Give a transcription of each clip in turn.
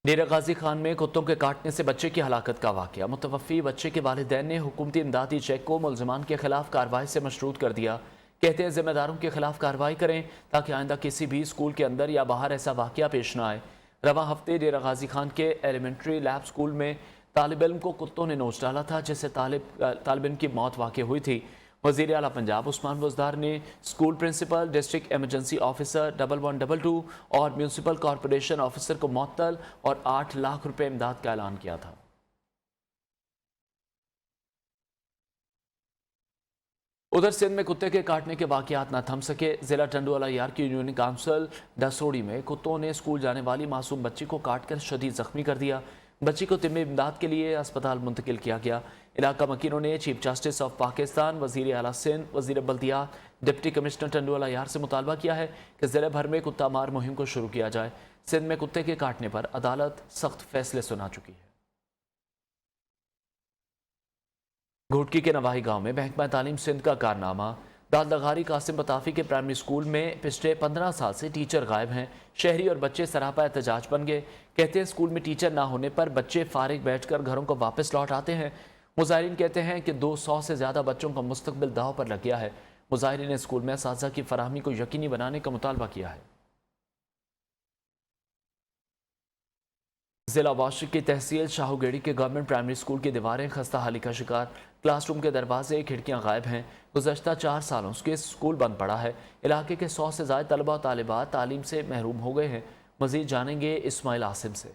डेरा गाजी खान में कुत्तों के काटने से बच्चे की हलाकत का वाकया। मुतवफ़ी बच्चे के वालिदैन ने हुकूमती इमदादी चेक को मुलजमान के खिलाफ कार्रवाई से मशरूत कर दिया। कहते हैं जिम्मेदारों के खिलाफ कार्रवाई करें ताकि आइंदा किसी भी स्कूल के अंदर या बाहर ऐसा वाकया पेश न आए। रवां हफ्ते डेरा गाजी खान के एलिमेंट्री लैब स्कूल में तालिब इल्म को कुत्तों ने नोच डाला था, जिससे तालिब इल्म की मौत वाक़ हुई थी। वज़ीर आला पंजाब उस्मान बुज़दार ने school principal, district emergency officer 1122 और म्यूनसिपल कॉरपोरेशन ऑफिसर को मुअत्तल और 8 लाख रुपए इमदाद का ऐलान किया था। उधर सिंध में कुत्ते के काटने के वाकयात न थम सके। जिला टंडोला यार की यूनियन काउंसिल डसोड़ी में कुत्तों ने स्कूल जाने वाली मासूम बच्ची को काटकर शदीद जख्मी कर दिया। बच्ची को तिब्बी इमदाद के लिए अस्पताल मुंतकिल किया गया। इलाका मकीनों ने चीफ जस्टिस ऑफ पाकिस्तान, वज़ीर आला सिंध, वज़ीर बल्दियात, डिप्टी कमिश्नर टंडोला यार से मुतालबा किया है कि ज़िले भर में कुत्ता मार मुहिम को शुरू किया जाए। सिंध में कुत्ते के काटने पर अदालत सख्त फैसले सुना चुकी है। घोटकी के नवाही गांव में महकमा तालीम सिंध का कारनामा। दादलगारी कासिम बताफी के प्राइमरी स्कूल में पिछले 15 साल से टीचर गायब हैं। शहरी और बच्चे सरापा एहतजाज बन गए। कहते हैं स्कूल में टीचर ना होने पर बच्चे फारिग बैठकर घरों को वापस लौट आते हैं। मुजाहिरीन कहते हैं कि 200 से ज़्यादा बच्चों का मुस्तकबिल दाव पर लग गया है। मुजाहिरीन ने स्कूल में असातिज़ा की फराहमी को यकीनी बनाने का मुतालबा किया है। जिला वाशिक की तहसील शाहूगेड़ी के गवर्नमेंट प्राइमरी स्कूल की दीवारें खस्ता हाली का शिकार। क्लासरूम के दरवाजे, खिड़कियां गायब हैं। गुज़श्ता 4 सालों से स्कूल बंद पड़ा है। इलाके के 100 से ज़ायद तलबा और तालिबात तालीम से महरूम हो गए हैं। मज़ीद जानेंगे इस्माइल आसिम से।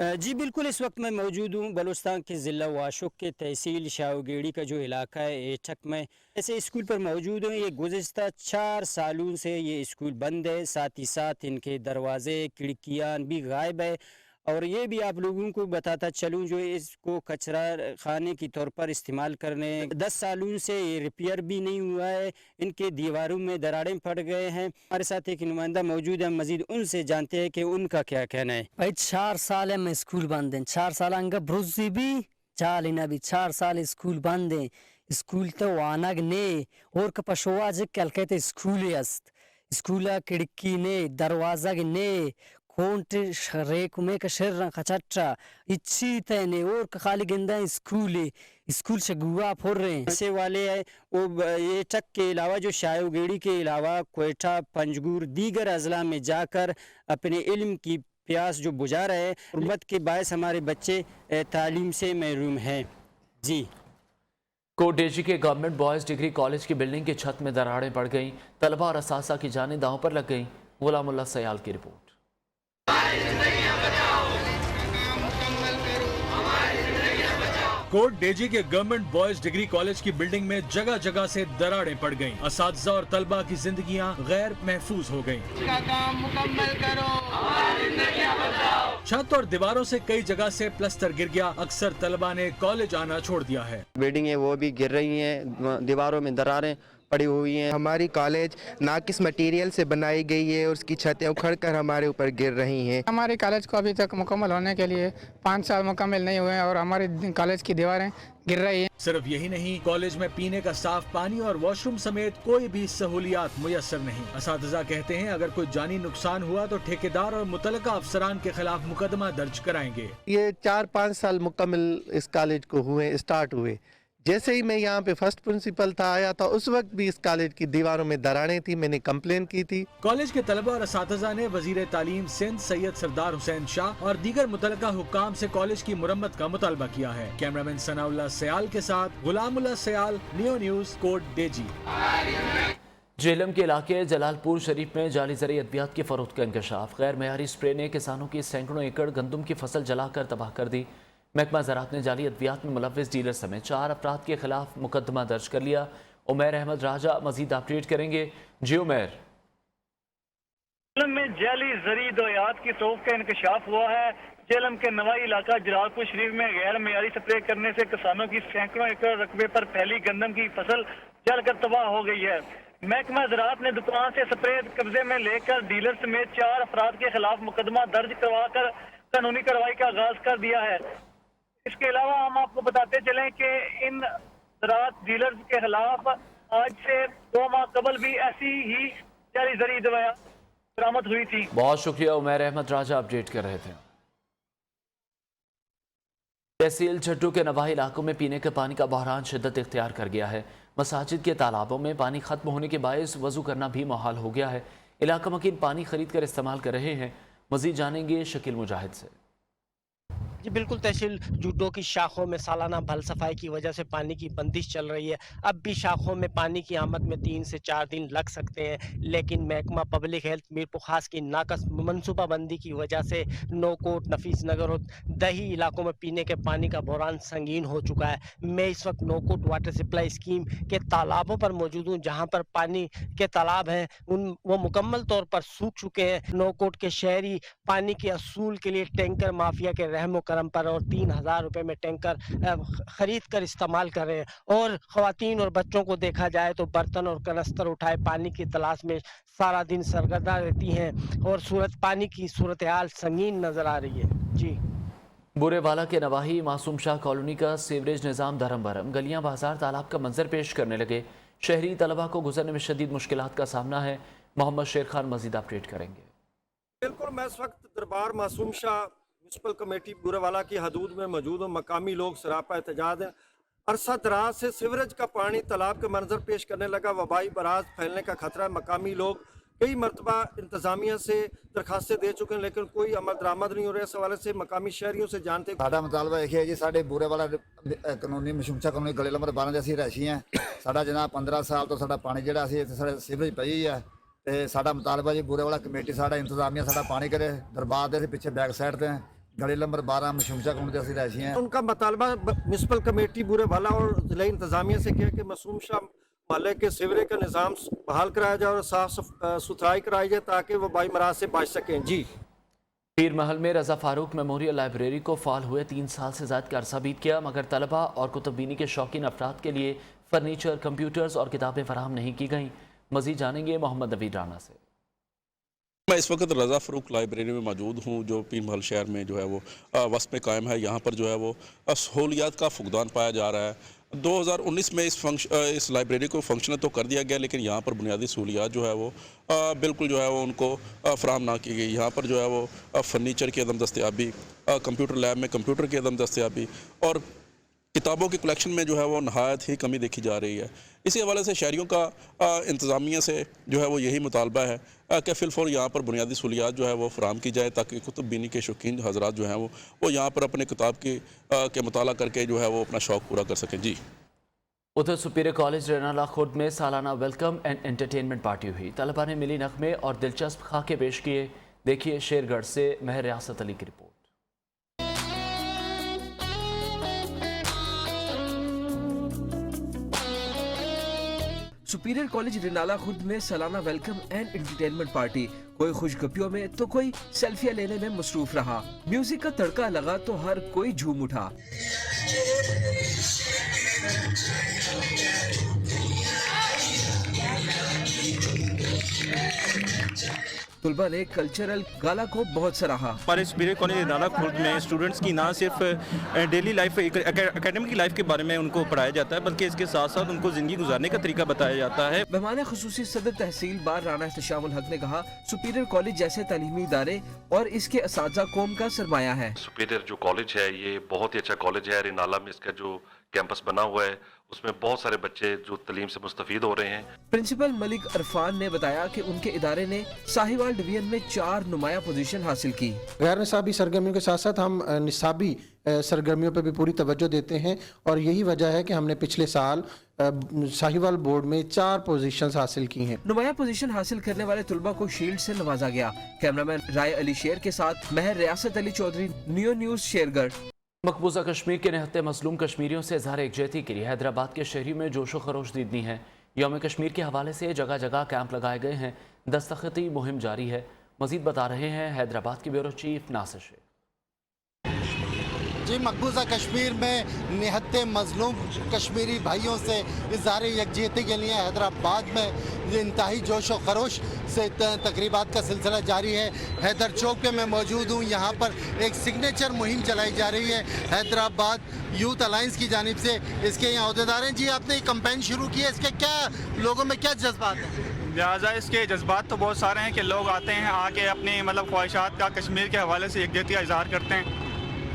जी बिल्कुल, इस वक्त मैं मौजूद हूँ बलूचिस्तान के ज़िला वाशुक के तहसील शाहूगेड़ी का जो इलाका है एठक में ऐसे स्कूल पर मौजूद हूँ। ये गुज़श्ता 4 सालों से ये स्कूल बंद है, साथ ही साथ इनके दरवाजे खिड़कियाँ भी गायब है। और ये भी आप लोगों को बताता चलूँ, जो इसको कचरा खाने के तौर पर इस्तेमाल करने 10 सालों से ये रिपेयर भी नहीं हुआ है। इनके दीवारों में दरारें पड़ गए हैं। हमारे साथ एक नुमाइंदा मौजूद है, मजीद उनसे जानते हैं कि उनका क्या कहना है। भाई 4 साल है स्कूल बंद है। 4 साल अंगा ब्रुजी भी चालिना भी 4 साल स्कूल बंद है। स्कूल तो वानग ने और कपशोआ जे कल कहते स्कूल अस्त स्कूला खिड़की ने दरवाजा ने कोंट रेक में का शर खचट्टा इच्छी तने और खाली गेंदा स्कूल से गुआ फोड़ रहे हैं। ऐसे वाले है वो ये टक के अलावा जो शाहूगेड़ी के अलावा कोयटा, पंजगुर, दीगर अजला में जाकर अपने इल्म की प्यास जो बुझा रहे हैं। गुर्बत के बायस हमारे बच्चे तालीम से महरूम हैं। जी कोटडेजी के गवर्नमेंट बॉयज़ डिग्री कॉलेज की बिल्डिंग की छत में दरारें पड़ गईं। तलबा और असासा की जानें दांव पर लग गईं। गुलामुल्लाह सयाल की रिपोर्ट। कोटडेजी के गवर्नमेंट बॉयज डिग्री कॉलेज की बिल्डिंग में जगह जगह से दरारें पड़ गईं। असातिज़ा और तलबा की जिंदगियां गैर महफूज हो गईं। काम मुकम्मल करो, छत और दीवारों से कई जगह से प्लास्टर गिर गया। अक्सर तलबा ने कॉलेज आना छोड़ दिया है। बिल्डिंगें वो भी गिर रही हैं, दीवारों में दरारें पड़ी हुई हैं। हमारी कॉलेज नाकिस मटेरियल से बनाई गई है और उसकी छतें उखड़कर हमारे ऊपर गिर रही हैं। हमारे कॉलेज को अभी तक मुकम्मल होने के लिए 5 साल मुकम्मल नहीं हुए हैं और हमारे कॉलेज की दीवारें गिर रही हैं। सिर्फ यही नहीं, कॉलेज में पीने का साफ पानी और वॉशरूम समेत कोई भी सहूलियात मुयस्सर नहीं। असातिज़ा कहते हैं अगर कोई जानी नुकसान हुआ तो ठेकेदार और मुतलका अफसरान के खिलाफ मुकदमा दर्ज कराएंगे। ये 4-5 साल मुकम्मल इस कॉलेज को स्टार्ट हुए। जैसे ही मैं यहाँ पे फर्स्ट प्रिंसिपल था आया था, उस वक्त भी इस कॉलेज की दीवारों में दरारें थी। मैंने कंप्लेन की थी। कॉलेज के तलबा और असातिज़ा ने वजीर तालीम सिंध सैयद सरदार हुसैन शाह और दीगर मुतलका हुक्काम से कॉलेज की मुरम्मत का मुतालबा किया है। कैमरामैन सनाउल्लाह सयाल के साथ गुलामुल्लाह सयाल, नियो न्यूज़, कोटडेजी। जेलम के इलाके जलालपुर शरीफ में जाली ज़रिए अद्वियात की फरोख्त का इंकशाफ। गैर मयारी स्प्रे ने किसानों की सैकड़ों एकड़ गंदम की फसल जलाकर तबाह कर दी। महकमा ज़राअत ने जाली अद्वियात में मुलव्विस डीलर समेत 4 अफराद के खिलाफ मुकदमा दर्ज कर लिया। उमैर अहमद राजा मजीद अपडेट करेंगे। जी उमैर। जेलम में जाली ज़रिए अद्वियात की तोफ का इंकशाफ हुआ है। जेलम के नवाई इलाका जलालपुर शरीफ में गैर मयारी स्प्रे करने से किसानों की सैकड़ों एकड़ रकबे पर फैली गंदम की फसल जलकर तबाह हो गई है। महकमा ज़राअत ने दुकान से स्प्रे कब्जे में लेकर डीलर समेत 4 अफराद के खिलाफ मुकदमा दर्ज करवाकर कानूनी कार्रवाई का आगाज कर दिया है। इसके अलावा हम आपको बताते चलें कि इन ज़राअत डीलर्स के खिलाफ आज से 2 माह कबल भी ऐसी ही जाली ज़रिए दवाएं बरामद हुई थी। बहुत शुक्रिया उमैर अहमद राजा अपडेट कर रहे थे। तहसील झड्डू के नवाही इलाकों में पीने के पानी का बहरान शिद्दत इख्तियार कर गया है। मसाजिद के तालाबों में पानी खत्म होने के बायस वजू करना भी मुहाल हो गया है। इलाका मकीन पानी खरीद कर इस्तेमाल कर रहे हैं। मजीद जानेंगे शकील मुजाहिद से। जी बिल्कुल, तहसील जुड्डो की शाखों में सालाना भल सफाई की वजह से पानी की बंदिश चल रही है। अब भी शाखों में पानी की आमद में 3 से 4 दिन लग सकते हैं, लेकिन महकमा पब्लिक हेल्थ मीरपुर खास की नाकस मनसूबाबंदी की वजह से नौकोट, नफीस नगर और दही इलाकों में पीने के पानी का बहरान संगीन हो चुका है। मैं इस वक्त नौकोट वाटर सप्लाई स्कीम के तालाबों पर मौजूद हूँ, जहाँ पर पानी के तालाब हैं वो मुकम्मल तौर पर सूख चुके हैं। नौकोट के शहरी पानी के असूल के लिए टैंकर माफिया के रहमो करम पर और 3000 रुपए में टैंकर खरीद कर इस्तेमाल कर रहे हैं। और खवातीन और बच्चों को देखा जाए तो बर्तन और कनस्तर उठाए पानी की तलाश में सारा दिन सरगर्दा रहती हैं और पानी की सूरत हाल संगीन नजर आ रही है। जी बुरेवाला के नवाही मासूम शाह कॉलोनी का सीवरेज निज़ाम धरम भरम, गलियां बाजार तालाब का मंजर पेश करने लगे। शहरी तलबा को गुजरने में शदीद मुश्किलात का सामना है। मोहम्मद शेर खान मजीद अपडेट करेंगे। बिल्कुल, मैं इस वक्त दरबार मासूम शाह म्यूनसिपल कमेटी बुरेवाला की हदूद में मौजूद हूँ। मकामी लोग सरापा एहतजाज हैं। अरसा दराज से सीवरेज का पानी तालाब के मंजर पेश करने लगा। वबाई बराज फैलने का खतरा है। मकामी लोग कई मरतबा इंतजामिया से दरखास्तें दे चुके हैं, लेकिन कोई अमल दरामद नहीं हो रहा है। इस हवाले से मकामी शहरियों से जानते साडा मुतालबा यह है जी, साढ़े बुरेवाला कानूनी मशूमशा कानूनी गली नंबर 12 ਦੇ ਅਸੀਂ ਰਹਿਸ਼ੀ हैं। साडा जनाब 15 साल तो साडा पानी ਜਿਹੜਾ ਸੀ ਇੱਥੇ ਸੀਵਰੇਜ ਪਈ ਹੈ ਤੇ ਸਾਡਾ ਮੁਤਾਲਬਾ ਜੀ बुरेवाला कमेटी साडा इंतजामिया साडा पानी करे। दरबार ਦੇ ਪਿੱਛੇ बैक साइड ਤੇ गली नंबर 12 मशूमशा कानूनी ਦੇ ਅਸੀਂ ਰਹਿਸ਼ੀ हैं। उनका मुतालबा म्यूनसिपल कमेटी बुरेवाला और जिला इंतजामिया से किया कि मासूम शाह महल्ले के सीवरेज का निज़ाम बहाल कराया जाए और साफ सुथराई कराई जाए ताकि वबाई मराज से बच सकें। जी पीर महल में रज़ा फारूक मेमोरियल लाइब्रेरी को फ़ाल हुए 3 साल से ज़्यादा का अरसा बीत गया, मगर तलबा और कुतुबीनी के शौकीन अफराद के लिए फर्नीचर, कंप्यूटर्स और किताबें फराहम नहीं की गईं। मज़ीद जानेंगे मोहम्मद नवीद राना से। मैं इस वक्त रज़ा फारूक लाइब्रेरी में मौजूद हूँ, जो पीर महल शहर में जो है वो वस्त में कायम है। यहाँ पर जो है वो सहूलियात का फुकदान पाया जा रहा है। 2019 में इस लाइब्रेरी को फंक्शनल तो कर दिया गया, लेकिन यहाँ पर बुनियादी सहूलियात जो है वो बिल्कुल जो है वो उनको फराहम ना की गई। यहाँ पर जो है वो फर्नीचर की अदम दस्तयाबी, कंप्यूटर लैब में कंप्यूटर की अदम दस्तयाबी और किताबों की कलेक्शन में जो है वो नहायत ही कमी देखी जा रही है। इसी हवाले से शहरियों का इंतज़ामिया से जो है वो यही मुतालबा है कि फिलफौर यहाँ पर बुनियादी सहूलियात जो है वो फराहम की जाए, ताकि कुतुबीनी के शौकीन हजरात जो हैं वो यहाँ पर अपने किताब के मुताला करके जो है वो अपना शौक़ पूरा कर सकें। जी उधर सुपीरियर कॉलेज रेनाला खुर्द में सालाना वेलकम एंड एंटरटेनमेंट पार्टी हुई। तलबा ने मिली नगमे और दिलचस्प खाके पेश किए। देखिए शेरगढ़ से महर रियासत अली की report. Superior college Renala Khurd में सालाना वेलकम एंड एंटरटेनमेंट पार्टी, कोई खुशगपियों में तो कोई सेल्फियां लेने में मसरूफ रहा। म्यूजिक का तड़का लगा तो हर कोई झूम उठा। तुलबा ने कल्चरल गाला को बहुत सराहा। हमारे सुपीरियर कॉलेज रेनाला खुर्द में स्टूडेंट्स की ना सिर्फ डेली लाइफ एकेडमिक लाइफ के बारे में उनको पढ़ाया जाता है, बल्कि इसके साथ साथ उनको ज़िंदगी गुजारने का तरीका बताया जाता है। मेहमान खुसूसी सदर तहसील बार राना एहतशामुल हक ने कहा, सुपीरियर कॉलेज जैसे तालीमी इदारे और इसके असातिज़ा कौम का सरमाया है। सुपीरियर जो कॉलेज है ये बहुत ही अच्छा कॉलेज है। रेनाला में इसका जो कैंपस बना हुआ है उसमें बहुत सारे बच्चे जो तालीम से मुस्तफीद हो रहे हैं। प्रिंसिपल मलिक अरफान ने बताया कि उनके इदारे ने साहिवाल डिवीजन में 4 नुमाया पोजीशन हासिल की। गैर निसाबी सरगर्मियों के साथ साथ हम निसाबी सरगर्मियों पर भी पूरी तवज्जो देते हैं, और यही वजह है कि हमने पिछले साल साहिवाल बोर्ड में 4 पोजीशंस हासिल की हैं। नुमाया पोजीशन हासिल करने वाले तुलबा को शील्ड से नवाजा गया। कैमरामैन राय अली शेर के साथ महर रियासत अली चौधरी, नियो न्यूज़ शेरगढ़। मकबूजा कश्मीर के निहत्ते मजलूम कश्मीरियों से इजहार एकजहती के लिए हैदराबाद के शहरी में जोशो खरोश दीदनी है। यौम कश्मीर के हवाले से जगह जगह कैंप लगाए गए हैं। दस्तखती मुहिम जारी है। मजीद बता रहे हैं हैदराबाद के ब्यूरो चीफ नासिर शेख। जी, मकबूजा कश्मीर में निहत्ते मजलूम कश्मीरी भाइयों से इज़हार यकजहती के लिए हैदराबाद में इंतहाई जोश व खरोश से तकरीबात का सिलसिला जारी है। हैदर चौक पे मैं मौजूद हूँ। यहाँ पर एक सिग्नेचर मुहिम चलाई जा रही है हैदराबाद यूथ अलायंस की जानिब से। इसके यहाँ अहदेदार हैं। जी, आपने एक कैंपेन शुरू किया, इसके क्या लोगों में क्या जज्बात हैं? लिहाजा इसके जज्बात तो बहुत सारे हैं कि लोग आते हैं, आके अपनी ख्वाहिशात का कश्मीर के हवाले से यकजहती का इजहार करते हैं,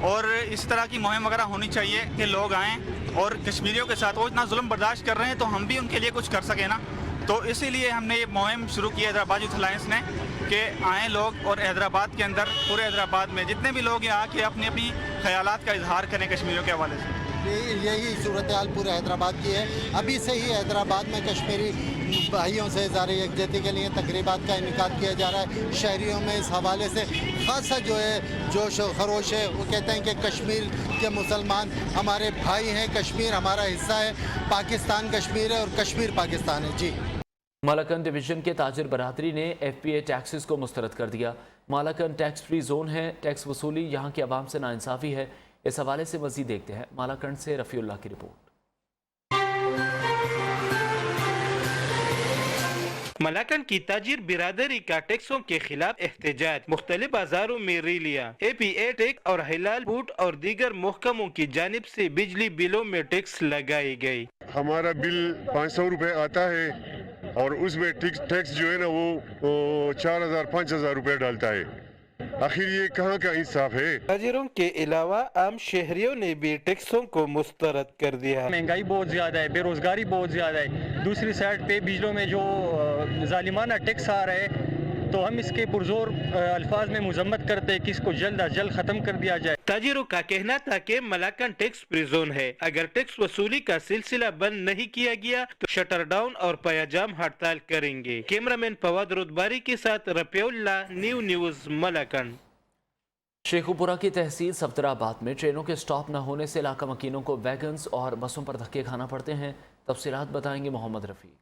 और इस तरह की मुहिम वगैरह होनी चाहिए कि लोग आएँ और कश्मीरियों के साथ वो इतना जुल्म बर्दाश्त कर रहे हैं तो हम भी उनके लिए कुछ कर सकें ना। तो इसीलिए हमने ये मुहिम शुरू की हैदराबाद यूथ अलायंस ने कि आएँ लोग और हैदराबाद के अंदर पूरे हैदराबाद में जितने भी लोग यहाँ आके अपनी अपनी ख्यालात का इजहार करें कश्मीरियों के हवाले से। यही सूरत हाल पूरे हैदराबाद की है। अभी से ही हैदराबाद में कश्मीरी भाइयों से इज़हार यकजहती के लिए तकरीबात का इनेकाद किया जा रहा है। शहरियों में इस हवाले से खासा जो है जोश और खरोश है। वो कहते हैं कि कश्मीर के मुसलमान हमारे भाई हैं, कश्मीर हमारा हिस्सा है, पाकिस्तान कश्मीर है और कश्मीर पाकिस्तान है। जी, मालाकन डिवीजन के ताजिर बरादरी ने FPA टैक्सेस को मुस्तरद कर दिया। मालाकन टैक्स फ्री जोन है, टैक्स वसूली यहाँ की आवाम से नाइंसाफ़ी है। इस हवाले से मज़ीद देखते हैं मालाकन से रफ़ीउल्लाह की रिपोर्ट। मलाकन की ताजिर बिरादरी का टैक्सों के खिलाफ एहतजाज, मुख्तलिफ बाजारों में रैलियां। APA टैक्स और हिलाल बूट और दीगर महकमों की जानिब से बिजली बिलों में टैक्स लगाई गई। हमारा बिल 500 रुपए आता है और उसमें टैक्स जो है ना वो 4000-5000 रुपए डालता है। आखिर ये कहाँ का इंसाफ है? ताजिरों के अलावा आम शहरियों ने भी टैक्सों को मुस्तरद कर दिया। महंगाई बहुत ज़्यादा है, बेरोजगारी बहुत ज़्यादा है। दूसरी साइड पे बिजलियों में जो जालिमाना टैक्स आ रहा है तो हम इसके पुरजोर अल्फाज में मजम्मत करते हैं कि इसको जल्द अज जल्द ख़त्म कर दिया जाए। ताजिरों का कहना था कि मलाकन टैक्स फ्री जोन है, अगर टैक्स वसूली का सिलसिला बंद नहीं किया गया तो शटर डाउन और पयाजाम हड़ताल करेंगे। कैमरामैन फवाद रुदबारी के साथ रफ़ीउल्लाह, न्यूज़ मलाकन। शेखुपुरा की तहसील सफदराबाद में ट्रेनों के स्टॉप न होने से इलाका मकीनों को वैगन्स और बसों पर धक्के खाना पड़ते हैं। तफसीलात बताएंगे मोहम्मद रफ़ीक।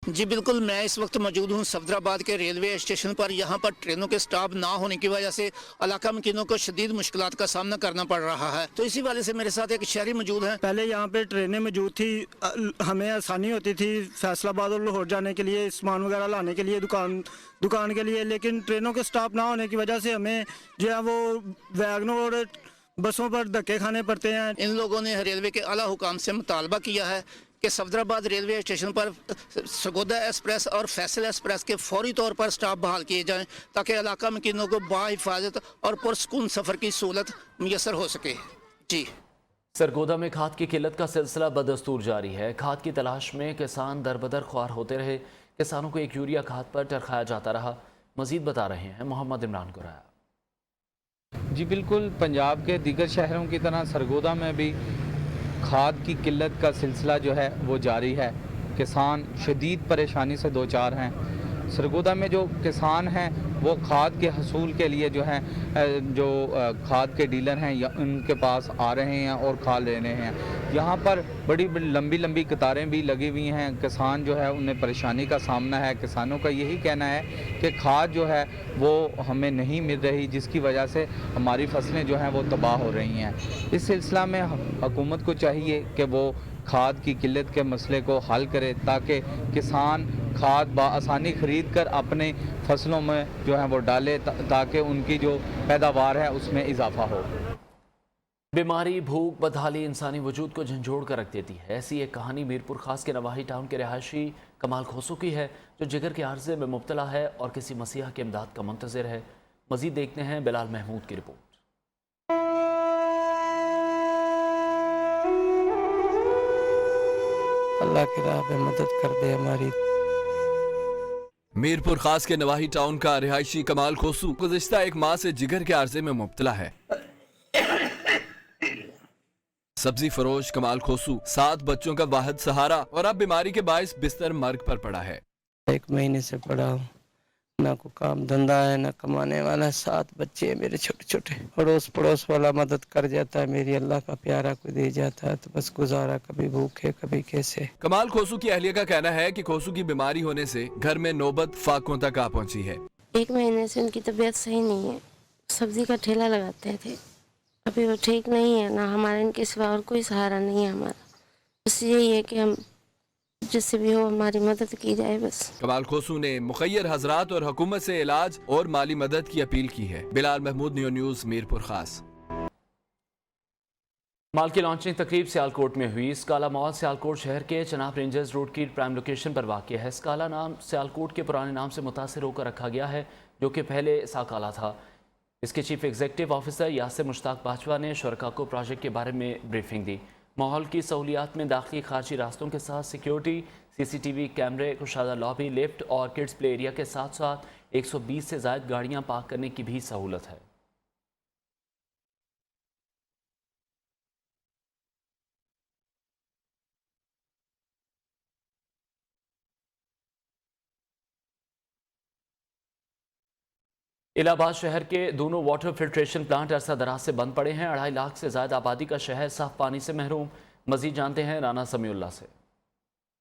जी बिल्कुल, मैं इस वक्त मौजूद हूँ सफदराबाद के रेलवे स्टेशन पर। यहाँ पर ट्रेनों के स्टॉप ना होने की वजह से इलाका मकीनों को शदीद मुश्किलात का सामना करना पड़ रहा है। तो इसी वजह से मेरे साथ एक शहरी मौजूद है। पहले यहाँ पे ट्रेनें मौजूद थी, हमें आसानी होती थी फैसलाबाद और लाहौर जाने के लिए, सामान वगैरह लाने के लिए, दुकान के लिए। लेकिन ट्रेनों के स्टॉप ना होने की वजह से हमें जो है वो वैगनों और बसों पर धक्के खाने पड़ते हैं। इन लोगों ने रेलवे के आला हुकाम से मुतालबा किया है कि सफदराबाद रेलवे स्टेशन पर सरगोदा एक्सप्रेस और फैसल एक्सप्रेस के फौरी तौर पर स्टाफ बहाल किए जाएं ताकि इलाका मकीनों को बाहिफाजत और पुरसकून सफ़र की सहूलत मुयसर हो सके। जी, सरगोदा में खाद की किल्लत का सिलसिला बदस्तूर जारी है। खाद की तलाश में किसान दरबदर ख्वार होते रहे। किसानों को एक यूरिया खाद पर टरखाया जाता रहा। मजीद बता रहे हैं मोहम्मद इमरान कुराया। जी बिल्कुल, पंजाब के दीगर शहरों की तरह सरगोदा में भी खाद की किल्लत का सिलसिला जो है वो जारी है। किसान शदीद परेशानी से दो चार हैं। सरगोदा में जो किसान हैं वो खाद के हसूल के लिए जो है जो खाद के डीलर हैं या उनके पास आ रहे हैं और खाद ले रहे हैं। यहाँ पर बड़ी लंबी लंबी कतारें भी लगी हुई हैं। किसान जो है उन्हें परेशानी का सामना है। किसानों का यही कहना है कि खाद जो है वो हमें नहीं मिल रही, जिसकी वजह से हमारी फसलें जो हैं वो तबाह हो रही हैं। इस सिलसिला में हुकूमत को चाहिए कि वो खाद की किल्लत के मसले को हल करे ताकि किसान खाद बआसानी ख़रीद कर अपने फसलों में जो है वो डाले ताकि उनकी जो पैदावार है उसमें इजाफा हो। बीमारी, भूख, बदहाली इंसानी वजूद को झंझोड़ कर रख देती है। ऐसी एक कहानी मीरपुर खास के नवाही टाउन के रहायशी कमाल खोसू की है जो जिगर के आर्जे में मुब्तला है और किसी मसीहा की इमदाद का मुंतज़िर है। मज़ीद देखते हैं बिलाल महमूद की रिपोर्ट। अल्लाह की राह पे मदद कर दे हमारी। मीरपुर खास के नवाही टाउन का रिहायशी कमाल खोसू गुज़िश्ता एक माह से जिगर के आर्जे में मुब्तला है। सब्जी फरोश कमाल खोसू 7 बच्चों का वाहिद सहारा और अब बीमारी के बायस बिस्तर मर्ग पर पड़ा है। 1 महीने से पड़ा हूँ, ना को काम धंधा है ना कमाने वाला। 7 बच्चे हैं मेरे छोटे छोटे। अड़ोस पड़ोस वाला मदद कर जाता है मेरी, अल्लाह का प्यारा कोई दे जाता है तो बस गुजारा, कभी भूखे कभी कैसे। कमाल खोसू की अहलिया का कहना है कि खोसू की बीमारी होने से घर में नौबत फाकों तक आ पहुंची है। 1 महीने से उनकी तबीयत सही नहीं है। सब्जी का ठेला लगाते थे, अभी वो ठीक नहीं है। ना हमारा इनके सिवा और कोई सहारा नहीं है हमारा। बस यही है कि हम जिससे भी हो हमारी मदद की जाए बस। कमाल खोसू ने मुखय्यर हजरात और हुकूमत से इलाज और माली मदद की अपील की है। बिलाल महमूद, न्यूज़ मीरपुर खास। माल की लॉन्चिंग तकरीब सियालकोट में हुई। स्काला मॉल सियालकोट शहर के चनाब रेंजर्स रोड की प्राइम लोकेशन पर वाक़ है। स्काला नाम सियालकोट के पुराने नाम से मुतासिर होकर रखा गया है जो कि पहले साकाला था। इसके chief executive officer Yasir Mushtaq Bajwa ने शुरका को प्रोजेक्ट के बारे में ब्रीफिंग दी। माहौल की सहूलियात में दाखिली खारजी रास्तों के साथ सिक्योरिटी, CCTV कैमरे, कुशादा लॉबी, लिफ्ट और किड्स प्ले एरिया के साथ साथ 120 से ज़ायद गाड़ियाँ पार्क करने की भी सहूलत है। इलाहाबाद शहर के दोनों वाटर फिल्ट्रेशन प्लांट अरसा दराज से बंद पड़े हैं। 2.5 लाख से ज़्यादा आबादी का शहर साफ पानी से महरूम। मजीद जानते हैं राना समीउल्लाह से।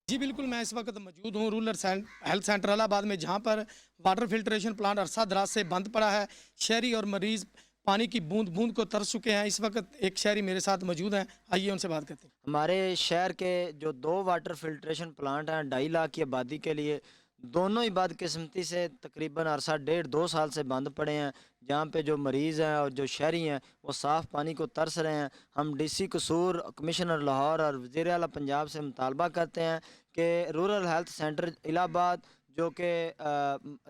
जी बिल्कुल, मैं इस वक्त मौजूद हूँ रूरल हेल्थ सेंटर इलाहाबाद में, जहाँ पर वाटर फिल्ट्रेशन प्लांट अरसा दराज से बंद पड़ा है। शहरी और मरीज़ पानी की बूंद बूंद को तरस चुके हैं। इस वक्त एक शहरी मेरे साथ मौजूद हैं, आइए उनसे बात करते हैं। हमारे शहर के जो 2 वाटर फिल्ट्रेशन प्लांट हैं 2.5 लाख की आबादी के लिए, दोनों ही बदकिस्मती से तकरीबन अरसा 1.5-2 साल से बंद पड़े हैं, जहाँ पे जो मरीज़ हैं और जो शहरी हैं वो साफ़ पानी को तरस रहे हैं। हम DC कसूर, कमिश्नर लाहौर और वज़ीर आला पंजाब से मुतालबा करते हैं कि रूरल हेल्थ सेंटर इलाहाबाद, जो कि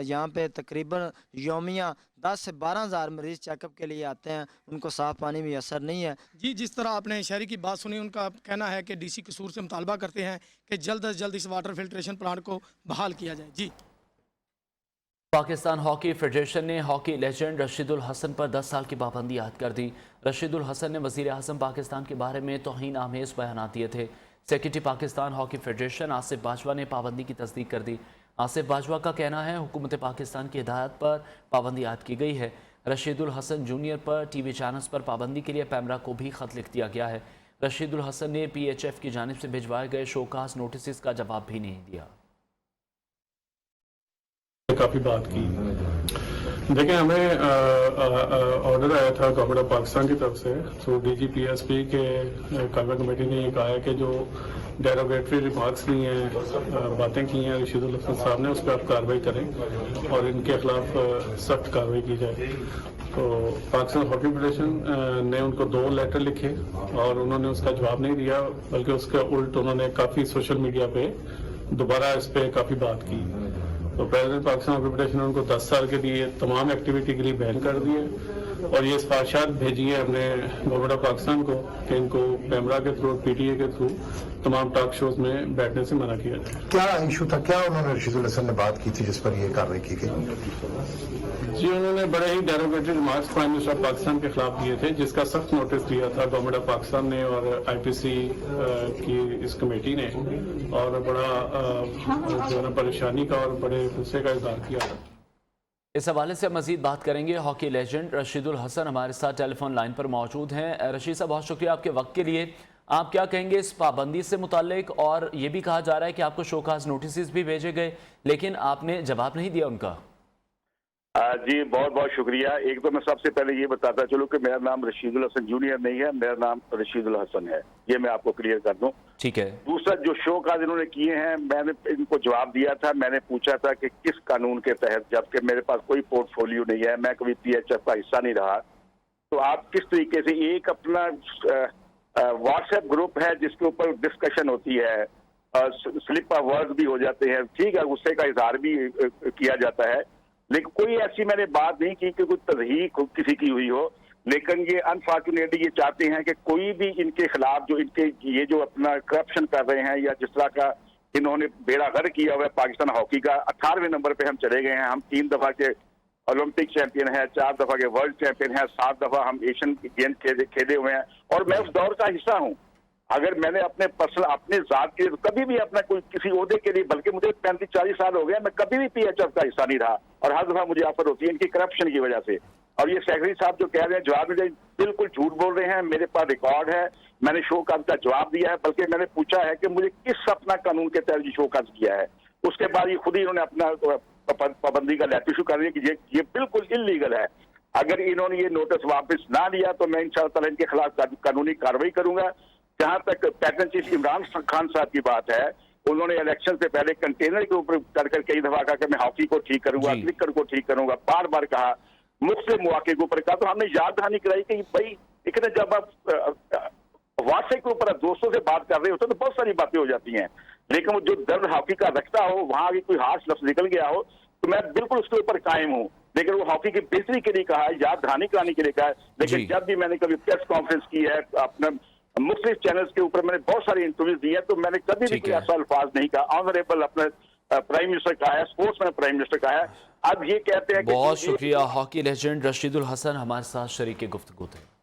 यहाँ पे तकरीबन यौमिया 10 से 12 हज़ार मरीज़ चेकअप के लिए आते हैं, उनको साफ़ पानी भी असर नहीं है। जी, जिस तरह आपने शहरी की बात सुनी, उनका कहना है कि DC कसूर से मुतालबा करते हैं कि जल्द अज जल्द इस वाटर फिल्ट्रेशन प्लांट को बहाल किया जाए। जी, पाकिस्तान हॉकी फेडरेशन ने हॉकी लेजेंड रशीदुल हसन पर 10 साल की पाबंदी आयद कर दी। रशीदुल हसन ने वज़ीर आज़म पाकिस्तान के बारे में तौहीन आमेज़ बयानात दिए थे। Secretary Pakistan hockey federation Asif Bajwa ने पाबंदी की तस्दीक कर दी। आसिफ बाजवा का कहना है हुकूमत पाकिस्तान की हिदायत पर पाबंदी आयद की गई है। रशीदुल हसन जूनियर पर TV चैनल्स पर पाबंदी के लिए पैमरा को भी ख़त लिख दिया गया है। रशीदुल हसन ने PHF की जानिब से भिजवाए गए शोकास नोटिस का जवाब भी नहीं दिया। काफ़ी बात की, देखिए हमें ऑर्डर आया था गवर्नमेंट ऑफ पाकिस्तान की तरफ से थ्रू DG PSP के काबीना कमेटी ने ये कहा है कि जो डेरोगेटरी रिमार्क्स की हैं, बातें की हैं रशीदुल हसन साहब ने, उस पर आप कार्रवाई करें और इनके खिलाफ सख्त कार्रवाई की जाए। तो पाकिस्तान हॉकी फेडरेशन ने उनको 2 लेटर लिखे और उन्होंने उसका जवाब नहीं दिया, बल्कि उसके उल्ट उन्होंने काफ़ी सोशल मीडिया पे दोबारा इस पर काफ़ी बात की। तो प्रेसिडेंट पाकिस्तान हॉकी फेडरेशन ने उनको 10 साल के लिए तमाम एक्टिविटी के लिए बैन कर दिए और ये सिफारिशात भेजी है हमने गवर्नमेंट ऑफ पाकिस्तान को कि इनको पैमरा के थ्रू, PTA के थ्रू तमाम टॉक शोज में बैठने से मना किया जाए। क्या इशू था, क्या उन्होंने रशीदुल हसन ने बात की थी जिस पर ये कार्रवाई की गई? जी, उन्होंने बड़े ही derogatory remarks prime minister of Pakistan के खिलाफ दिए थे, जिसका सख्त नोटिस दिया था गवर्नमेंट ऑफ पाकिस्तान ने और IPC की इस कमेटी ने, और बड़ा जो है परेशानी का और बड़े गुस्से का इजहार किया था। इस हवाले से मजीद बात करेंगे। हॉकी लेजेंड रशीदुल हसन हमारे साथ टेलीफोन लाइन पर मौजूद हैं। रशीद साहब, बहुत शुक्रिया आपके वक्त के लिए। आप क्या कहेंगे इस पाबंदी से मुतालिक? और ये भी कहा जा रहा है कि आपको शोकास नोटिस भी भेजे गए, लेकिन आपने जवाब नहीं दिया उनका। जी बहुत बहुत शुक्रिया। एक तो मैं सबसे पहले ये बताता चलूँ कि मेरा नाम रशीदुल हसन जूनियर नहीं है, मेरा नाम रशीदुल हसन है, ये मैं आपको क्लियर कर दूं। ठीक है। दूसरा, जो शो काज इन्होंने किए हैं, मैंने इनको जवाब दिया था। मैंने पूछा था कि किस कानून के तहत, जबकि मेरे पास कोई पोर्टफोलियो नहीं है, मैं कभी PHF का हिस्सा नहीं रहा, तो आप किस तरीके से एक अपना व्हाट्सएप ग्रुप है जिसके ऊपर डिस्कशन होती है, स्लिप ऑफ वर्ड्स भी हो जाते हैं, ठीक है, गुस्से का इजहार भी किया जाता है, लेकिन कोई ऐसी मैंने बात नहीं की कि कोई तज़हीक किसी की हुई हो। लेकिन ये अनफॉर्चुनेटली ये चाहते हैं कि कोई भी इनके खिलाफ जो इनके ये जो अपना करप्शन कर रहे हैं या जिस तरह का इन्होंने बेड़ा गर्क किया हुआ है पाकिस्तान हॉकी का, 18वें नंबर पे हम चले गए हैं। हम 3 दफा के ओलंपिक चैंपियन हैं, 4 दफा के वर्ल्ड चैंपियन हैं, 7 दफा हम एशियन गेम खेले हुए हैं, और मैं उस दौर का हिस्सा हूँ। अगर मैंने अपने पर्सनल अपने जात के लिए कभी भी अपना कोई किसी ओहदे के लिए, बल्कि मुझे 35-40 साल हो गए, मैं कभी भी PHF का हिस्सा नहीं रहा, और हर दफा मुझे ऑफर होती है इनकी करप्शन की वजह से। और ये सेक्रेटरी साहब जो कह रहे हैं जवाब में, बिल्कुल झूठ बोल रहे हैं। मेरे पास रिकॉर्ड है, मैंने शो काज का जवाब दिया है, बल्कि मैंने पूछा है कि मुझे किस अपना कानून के तहत शो काज किया है। उसके बाद ये खुद ही इन्होंने अपना पाबंदी का लेटर इशू कर दिया कि ये बिल्कुल इलीगल है। अगर इन्होंने ये नोटिस वापस ना लिया तो मैं इंशाअल्लाह इनके खिलाफ कानूनी कार्रवाई करूंगा। जहां तक पैटर्न चीफ इमरान खान साहब की बात है, उन्होंने इलेक्शन से पहले कंटेनर के ऊपर कर कई दफा कहा कि मैं हॉकी को ठीक करूंगा, क्रिकेट को ठीक करूंगा, बार बार कहा, मुख्तलिफ मौके के ऊपर कहा। तो हमने याद दहानी कराई कि भाई इतने जब आप व्हाट्सएप के ऊपर दोस्तों से बात कर रहे होते तो बहुत सारी बातें हो जाती हैं, लेकिन वो जो दर्द हॉकी का रखता हो, वहां भी कोई हार्श लफ्ज निकल गया हो, तो मैं बिल्कुल उसके ऊपर कायम हूँ लेकिन वो हॉकी की बेहतरी के लिए कहा है, याद दहानी कराने के लिए कहा है। लेकिन जब भी मैंने कभी प्रेस कॉन्फ्रेंस की है अपने मुख्तलिफ चैनल्स के ऊपर, मैंने बहुत सारी इंटरव्यूज दी है, तो मैंने कभी भी कोई ऐसा अल्फाज नहीं कहा। ऑनरेबल अपने प्राइम मिनिस्टर का है, स्पोर्ट्स में प्राइम मिनिस्टर का है। अब ये कहते हैं कि बहुत शुक्रिया। हॉकी लेजेंड रशीदुल हसन हमारे साथ शरीक गुफ्तगू थे।